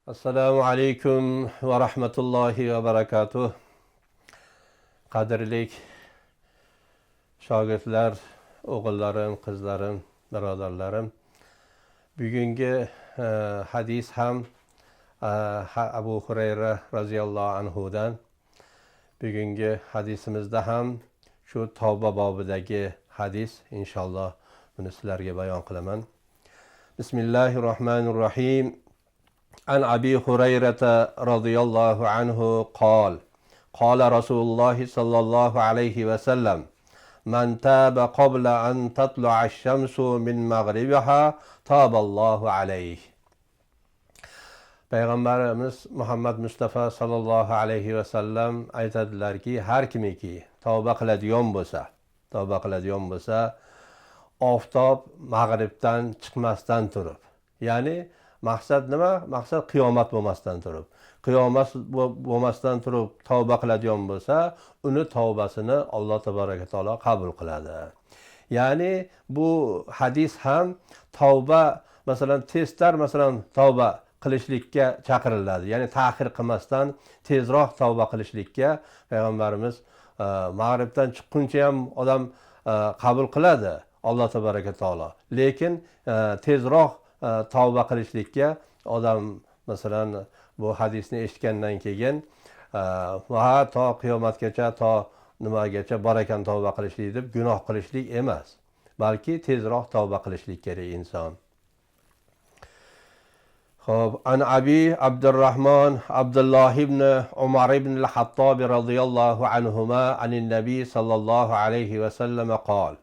Assalomu alaykum va rahmatullohi va barakatuh. Qadrli shogirdlar, o'g'illarim, qizlarim, birodarlarim. Bugungi hadis ham Abu Hurayra radhiyallohu anhudan. Bugungi hadisimizda ham shu tavba bobidagi hadis, inshaalloh buni sizlarga bayon qilaman. Bismillahirrohmanirrohim. عن أبي هريرة رضي الله عنه قال قال رسول الله صلى الله عليه وسلم من تاب قبل أن تطلع الشمس من مغربها تاب الله عليه. Payg'ambarimiz Muhammad Mustafa sallallohu alayhi va sallam aytadilarki, har kimiki tavba qiladigan bo'lsa, oftob mag'ribdan chiqmasdan turib, ya'ni maqsad nima? Maqsad qiyomat bo'lmasdan turib. Qiyomat bo'lmasdan turib tavba qiladigan bo'lsa, uni tavbasini Alloh tabaraka taolo qabul qiladi. Ya'ni bu hadis ham tavba, masalan, tavba qilishlikka chaqiriladi. Ya'ni ta'xir qilmasdan tezroq tavba qilishlikka payg'ambarimiz mag'ribdan chiqquncha ham odam qabul qiladi Alloh tabaraka taolo. Lekin tezroq tavba qilishlikka odam, masalan, bu hadisni eshitgandan keyin to qiyomatgacha, to nimagacha bor ekan tavba qilishlik deb gunoh qilishlik emas, balki tezroq tavba qilishlik kerak inson. Xo'p, an Abi Abdurrahman Abdullah ibn Umar ibn al-Hattab radhiyallohu anhuma anin nabiy sallallohu alayhi va sallam qol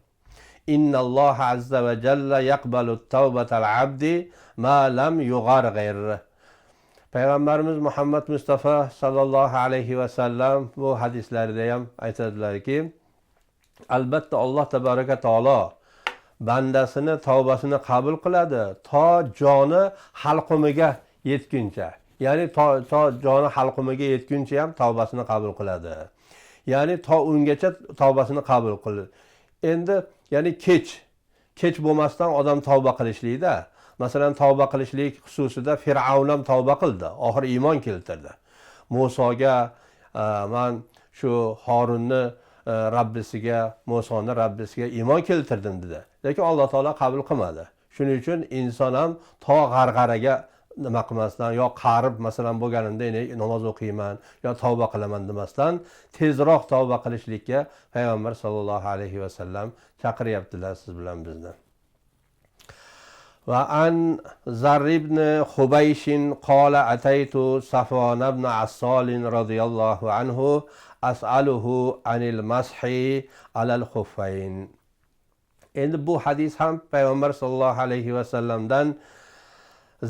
إن الله عز وجل يقبل التوبة العبد ما لم يغرغر. Payg'ambarimiz Muhammad Mustafa sallallohu alayhi va sallam bu hadislarida ham aytadilarki, albatta Alloh tabaraka taolo bandasini tavbasini qabul qiladi to joni halqumiga yetguncha. Ya'ni to joni halqumiga yetguncha ham tavbasini qabul qiladi. Ya'ni to ungacha tavbasini qabul qiladi. Endi ya'ni kech bo'lmasdan odam tavba qilishlikda, masalan, tavba qilishlik xususida Fir'avn ham tavba qildi, oxir iymon keltirdi. Musoga men shu Harunni Musoni Rabbisiga iymon keltirdim dedi. Lekin Alloh taolo qabul qilmadi. Shuning uchun inson ham to g'arg'araga nima qilmasdan, yo qarib masalan bo'lganimda namoz o'qiyman yo tavba qilaman demasdan tezroq tavba qilishlikka payg'ambar sallallohu alayhi va sallam chaqiryaptilar siz bilan bizni. Va an Zarr ibn Hubaysh qala ataytu Safwan ibn Assal radhiyallohu anhu as'aluhu anil mashi alal khuffayn. Endi bu hadis ham payg'ambar sallallohu alayhi va sallamdan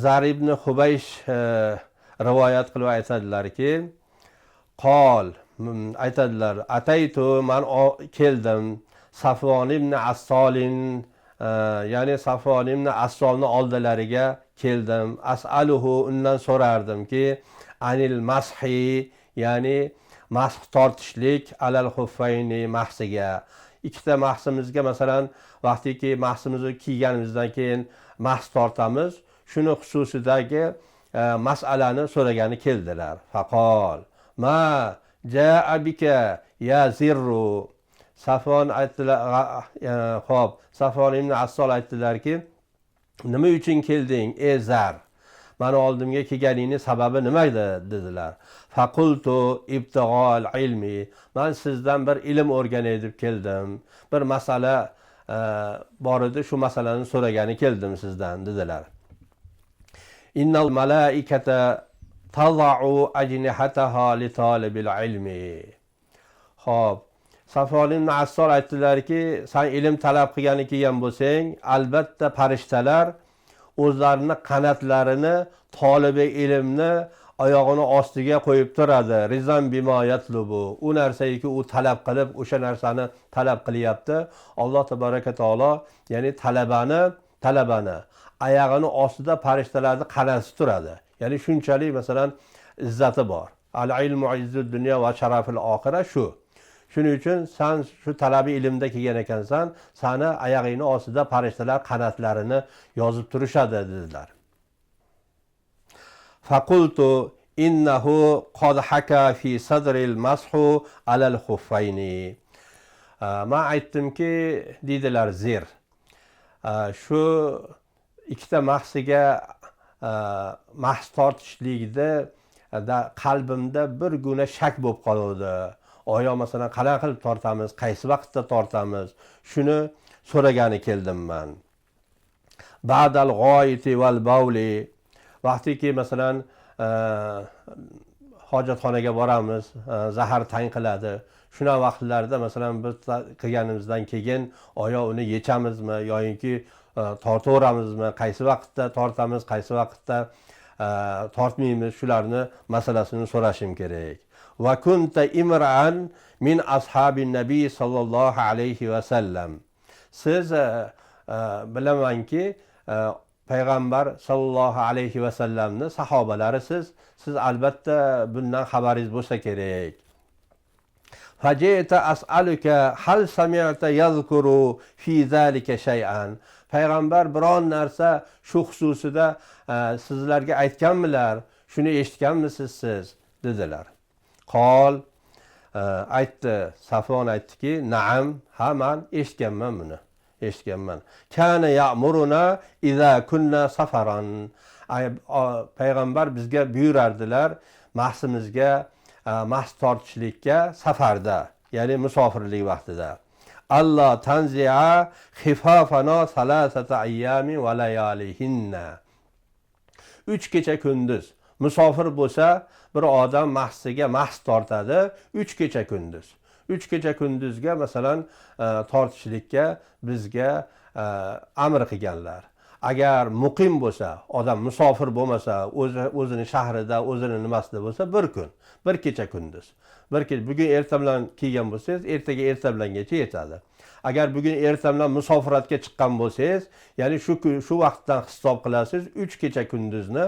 Zarr ibn Hubaysh rivoyat qilib aytadilarki, aytadilar, ataytu, man keldim Safwan ibn Assolin, ya'ni Safwan ibn Assolni oldilariga keldim. As'aluhu, undan so'rardimki, anil mashi, ya'ni masx tortishlik alal xuffayni, mahsiga. Ikkita mahsimizga, masalan, vaqtiki mahsimizni kiyganimizdan keyin mahs tortamiz, shuni xususidagi masalani so'ragani keldilar. Faqol ma jaa bika ya zirru. Safon aytdilar, xo'p, Safon ibn Assol aytdilarki, nima uchun kelding ey Zar? Mani oldimga kelganingning sababi nima edi dedilar. Faqultu ibtig'al ilmi. Men sizdan bir ilm o'rganay deb keldim. Bir masala bor edi, shu masalani so'ragani keldim sizdan dedilar. Innal malaikata tada'u ajnihataha li talibil ilmi. Xo'p, Safon ibn Assol aytdilarki, sen ilm talab qilgani kelgan bo'lsang, albatta farishtalar o'zlarini qanotlarini tolibi ilmni oyog'ini ostiga qo'yib turadi. Rizan bima yatlubu. U narsaki u talab qilib, o'sha narsani talab qilyapti. Alloh tabaraka taolo, ya'ni talabani oyog'ini ostida farishtalarning qanoti turadi. Ya'ni shunchalik masalan izzati bor. Al-ilmu izzud dunya va sharafil oxirah shu. Shuning uchun sen shu talabi ilmda kelgan ekansan, seni oyog'ingni ostida farishtalar qanotlarini yozib turishadi dedilar. Faqultu innahu qad haka fi sadril mashu alal xuffayni. Men aytdimki, deydilar zer. Shu ikkita mahsiga mahs tortishlikda qalbimda bir guna shak bo'lib qoluvdi. Oyo masalan qanday qilib tortamiz, qaysi vaqtda tortamiz? Shuni so'ragani keldim men. Ba'dal g'oyiti val bawli. Vaqtiki masalan hojatxonaga boramiz, zahar tang qiladi. Shuna vaqtlarda masalan biz qilganimizdan keyin oyo uni yechamizmi yoki tortaveramizmi, qaysi vaqtda tortamiz, qaysi vaqtda tortmaymiz, shularni masalasini so'rashim kerak. Va kunta imran min ashabin nabiy sallallohu alayhi va sallam. Siz bilamanki payg'ambar sallallohu alayhi va sallamni sahobalari siz albatta bundan xabaringiz bo'lsa kerak. Fajita as'aluka hal sami'ta yazkuru fi zalika shay'an. Payg'ambar biron narsa shu xususida sizlarga aytganmilar? Shuni eshitganmisiz siz? Dedilar. Qol aytdi, Safvon aytdiki, "Na'am, ha men eshitganman buni. Eshitganman. Kana ya'muruna iza kunna safaran." Payg'ambar bizga buyurardilar mahsimizga mahs tortishlikka safarda, ya'ni musofirlik vaqtida. Allah tanzi'a xifafana salasata ayyami va layalihinna. 3 kecha kunduz musofir bo'lsa, bir odam mahsiga mahs tortadi 3 kecha kunduz. 3 kecha kunduzga masalan tortishlikka bizga amr qilganlar. Agar muqim bo'lsa, odam musofir bo'lmasa, o'zini shahrida, o'zini nimasida bo'lsa, bir kun, bir kecha kunduz. Bugun ertamdan kelgan bo'lsangiz, ertaga ertamdangacha yetadi. Agar bugun ertamdan musofiratga chiqqan bo'lsangiz, ya'ni shu vaqtdan hisob qilasiz 3 kecha kunduzni.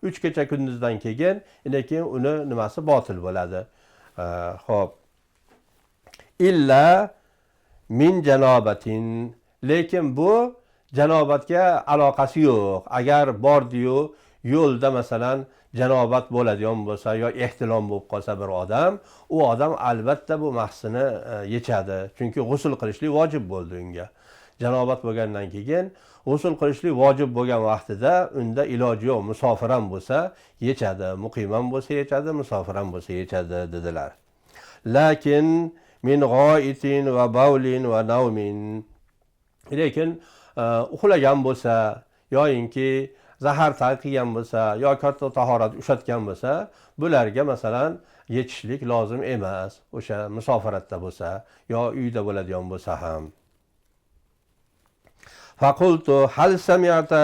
3 kecha kunduzdan keyin, lekin uni nimasi botil bo'ladi. Xo'p. Illa min janobatin. Lekin bu janobatga aloqasi yo'q. Agar bordi-yu, yo'lda masalan janobat bo'ladigan bo'lsa yo ehtilom bo'lib qolsa bir odam, u odam albatta bu mahsini yechadi. Chunki g'usl qilishlik vojib bo'ldi unga. Janobat bo'lgandan keyin g'usl qilishlik vojib bo'lgan vaqtida unda iloji yo'q, musofir ham bo'lsa yechadi, muqim ham bo'lsa yechadi, musofir ham bo'lsa yechadi dedilar. Lakin min g'oitin va bawlin va nawmin. Lekin uxlagan bo'lsa yoyinki zahar talqigan bo'lsa yo katta tahorat ushatgan bo'lsa, bularga masalan yetishlik lozim emas. O'sha musofiratda bo'lsa yo uyda bo'ladigan bo'lsa ham. Faqultu hal sami'ta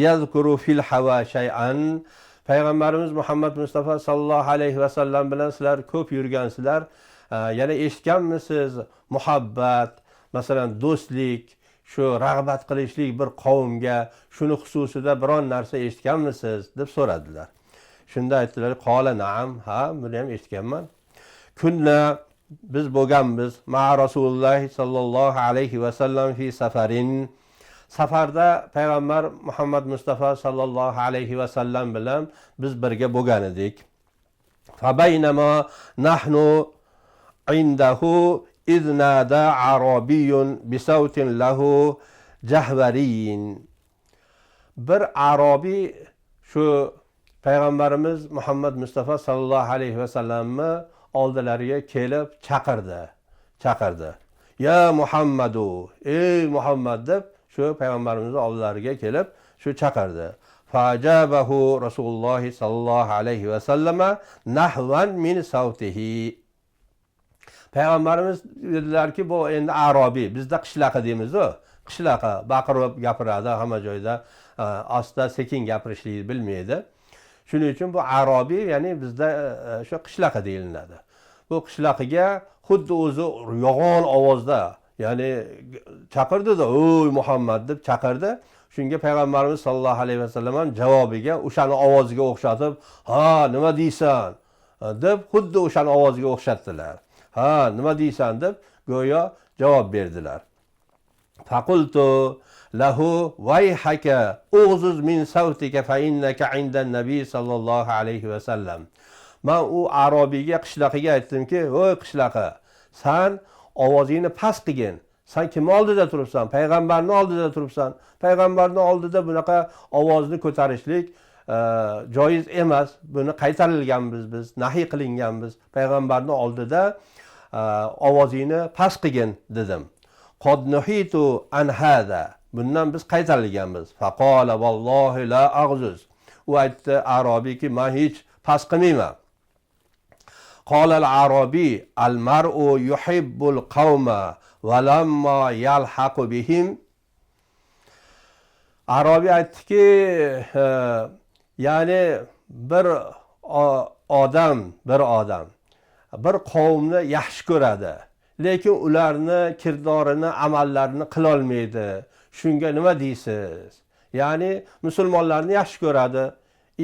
yazkuru fil hawa shay'an. Payg'ambarimiz Muhammad Mustafa sallallohu alayhi va sallam bilan sizlar ko'p yurgansizlar. Yana eshitganmisiz muhabbat, masalan do'stlik, shu rag'bat qilishlik bir qavmga, shuni xususida biron narsa eshitganmisiz deb so'radilar. Shunda aytdilar, qola na'am, ha, buni ham eshitganman. Kunna biz bo'lganmiz ma Rasululloh sallallohu alayhi va sallam fi safarin. Safarda payg'ambar Muhammad Mustafa sallallohu alayhi va sallam bilan biz birga bo'lgan edik. Fa baynama nahnu indahu iznada arabiyyun bisawtin lahu jahvariyin. Bir arabiy shu payg'ambarimiz Muhammad Mustafa sallallohu alayhi va sallamni oldilariga kelib chaqirdi. Ya Muhammadu, ey Muhammad deb shu payg'ambarimiz oldilariga kelib shu chaqirdi. Fajabahu Rasululloh sallallohu alayhi va sallama nahvan min savtihi. Payg'ambarimiz dedilarki, bu endi arobiy, bizda qishloqi deymiz-ku. Qishloqi baqirib gapiradi, hamma joyda asta sekin gapirishlikni bilmaydi. Shuning uchun bu arobiy, ya'ni bizda shu qishloqi deyiladi. Bu qishloqiga xuddi o'zi yo'g'on ovozda, ya'ni chaqirdi-da, "Oy Muhammad" deb chaqirdi. Shunga payg'ambarimiz sallallohu alayhi va sallam ham javobiga o'shani ovoziga o'xshatib, "Ha, nima deysan?" deb xuddi o'shani ovoziga o'xshatdilar. "Ha, nima deysan?" deb go'yo javob berdilar. Faqultu lahu vayhaka ughzuz min sawtika fa innaka inda nabiy sallallohu alayhi va sallam. Men u arobiyga qishloqiga aytdimki, "Voy qishloqi, sen ovozingni past qilgin. Sen kim oldida turibsan? Payg'ambarning oldida turibsan. Payg'ambarning oldida bunaqa ovozni ko'tarishlik joiz emas. Buni qaytarilganmiz biz, nahiy qilinganmiz. Payg'ambarning oldida ovozingni past qilgin" dedim. "Qad nuhitu an hada." Bundan biz qaytarilganmiz. Faqala vallohi la aghzuz. U aytdi arobiyki, "Men hech past qilmayman." Qala al-arabi al-mar'u yuhibbul qawma va lamma yalhaqu bihim. Arabiy aytdiki, ya'ni bir odam bir qavmni yaxshi ko'radi, lekin ularni kirdorini, amallarini qila olmaydi. Shunga nima deysiz? Ya'ni musulmonlarni yaxshi ko'radi,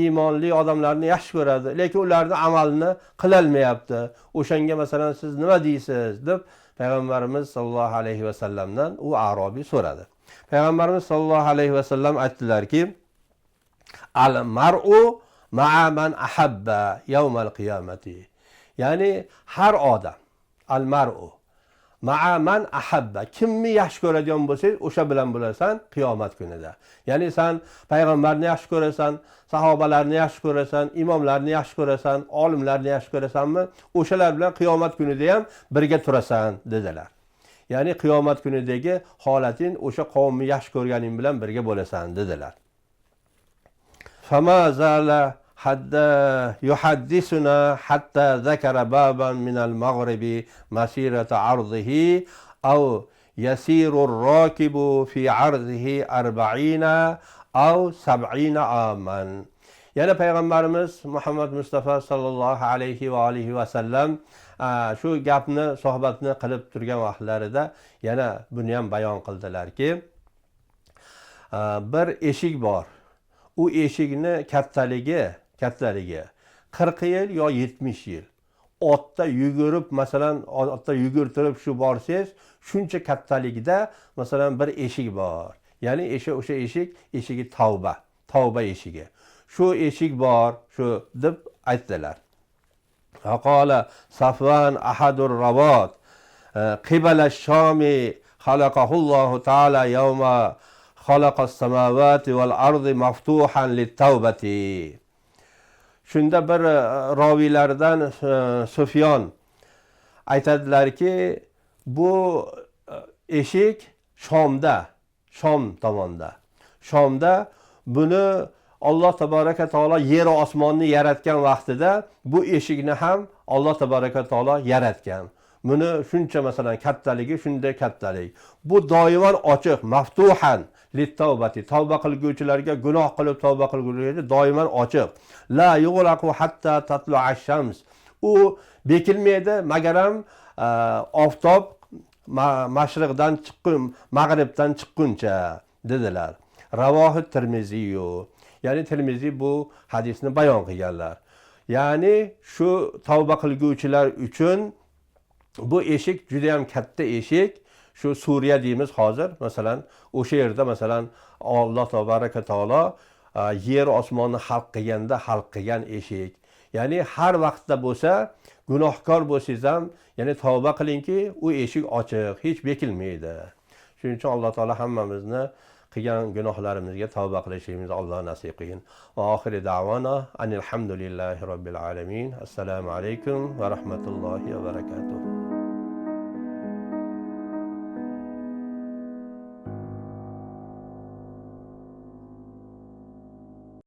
iymonli odamlarni yaxshi ko'radi, lekin ularni amalini qila olmayapti. O'shanga masalan siz nima deysiz deb Payg'ambarimiz sollallohu alayhi va sallamdan u arobiy so'radi. Payg'ambarimiz sollallohu alayhi va sallam aytdilarki, "Al-mar'u ma'a man ahabba yawmal qiyamati." Ya'ni har odam, al-mar'u ma'a man ahabba, kimni yaxshi ko'radigan bo'lsangiz, o'sha bilan bo'lasan qiyomat kunida. Ya'ni sen payg'ambarni yaxshi ko'rasan, sahobalarni yaxshi ko'rasan, imomlarni yaxshi ko'rasan, olimlarni yaxshi ko'rasanmi, o'shalar bilan qiyomat kunida ham birga turasan dedilar. Ya'ni qiyomat kunidagi holating o'sha qavmni yaxshi ko'rganing bilan birga bo'lasan dedilar. Fama zala hadda yuhaddisuna hatta zakara baban min al-maghribi masirata ardihi aw yasiru ar-rakibu fi ardihi 40 aw 70 aman. Yana Payg'ambarimiz Muhammad Mustafa sallallohu alayhi va alihi va sallam shu gapni, suhbatni qilib turgan vaqtlarida yana buni ham bayon qildilarki, bir eshik bor. U eshikni kattaligi 40 yil yo 70 yil. Otda yugurib, masalan, otda yugurtirib shu borsangiz, shuncha kattaligida masalan bir eshik bor. Ya'ni o'sha eshigi tavba eshigi. Shu eshik bor, shu deb aytdilar. Faqala Safvan ahadur rabat qibala ash-shami khalaqahu Allohu ta'ala yawma khalaqa as-samawati wal ardi maftuhan lit-tawbati. Shunda bir roviylardan Sufyon aytadilarki, bu eshik Shom tomonda. Shomda buni Alloh tabaraka taolo yer va osmonni yaratgan vaqtida bu eshikni ham Alloh tabaraka taolo yaratgan. Buni shuncha masalan kattaligi shunday kattalik. Bu doimiy ochiq, maftuhan lit-tawbati. Tavba qilguvchilarga, gunoh qilib tavba qilguvchilarga doimiy ochiq. La yughlaqu hatta tatlu'a ash-shams. U bekilmaydi magaram oftob mashriqdan chiqqun, mag'ribdan chiqquncha dedilar. Ravohi Tirmiziy. Ya'ni Tirmiziy bu hadisni bayon qilganlar. Ya'ni shu tavba qilguvchilar uchun bu eshik juda ham katta eshik. Shu Suriya deymiz hozir, masalan, o'sha yerda masalan Alloh tabaraka taolo yer osmonni xalq qilgan eshik. Ya'ni har vaqtda bo'lsa, gunohkor bo'lsangiz ham, ya'ni tavba qilingki, u eshik ochiq, hech bekilmaydi. Shuning uchun Alloh taolo hammamizni qilgan gunohlarimizga tavba qilishimizni Alloh nasib qilsin. Va oxiri da'vona anil hamdulillahi robbil alamin. Assalomu alaykum va rahmatullohi va barakatuh.